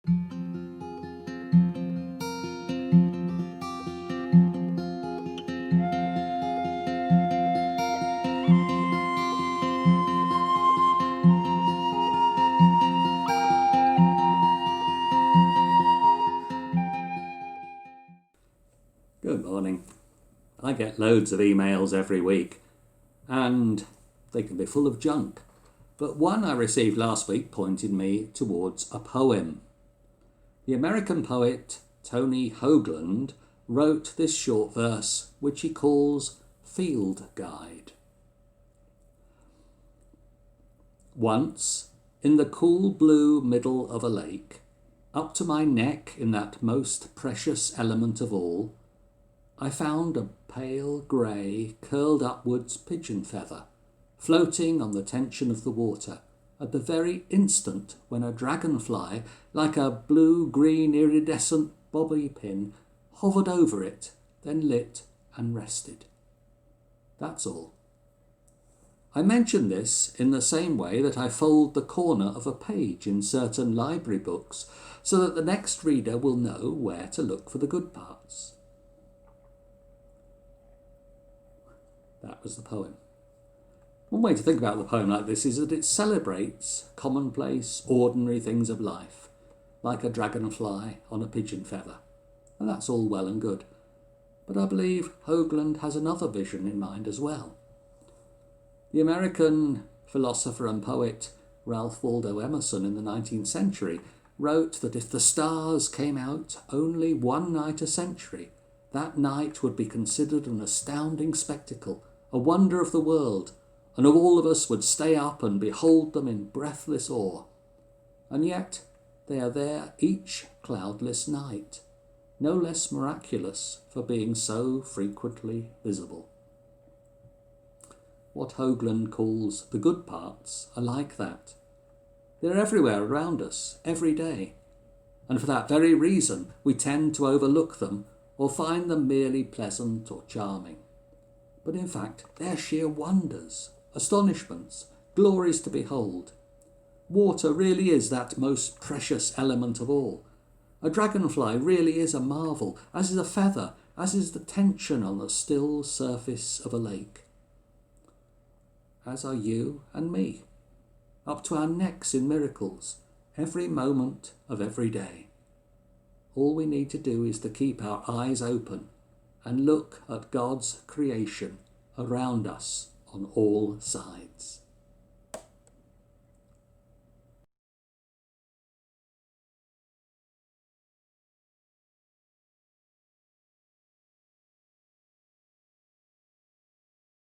Good morning. I get loads of emails every week, and they can be full of junk. But one I received last week pointed me towards a poem. The American poet Tony Hoagland wrote this short verse, which he calls Field Guide. Once, in the cool blue middle of a lake, up to my neck in that most precious element of all, I found a pale grey, curled upwards pigeon feather, floating on the tension of the water, at the very instant when a dragonfly, like a blue-green iridescent bobby pin, hovered over it, then lit and rested. That's all. I mention this in the same way that I fold the corner of a page in certain library books, so that the next reader will know where to look for the good parts. That was the poem. One way to think about the poem like this is that it celebrates commonplace, ordinary things of life, like a dragonfly on a pigeon feather. And that's all well and good. But I believe Hoagland has another vision in mind as well. The American philosopher and poet Ralph Waldo Emerson in the 19th century wrote that if the stars came out only one night a century, that night would be considered an astounding spectacle, a wonder of the world, and all of us would stay up and behold them in breathless awe. And yet they are there each cloudless night, no less miraculous for being so frequently visible. What Hoagland calls the good parts are like that. They're everywhere around us, every day. And for that very reason, we tend to overlook them or find them merely pleasant or charming. But in fact, they're sheer wonders, astonishments, glories to behold. Water really is that most precious element of all. A dragonfly really is a marvel, as is a feather, as is the tension on the still surface of a lake. As are you and me, up to our necks in miracles, every moment of every day. All we need to do is to keep our eyes open and look at God's creation around us on all sides.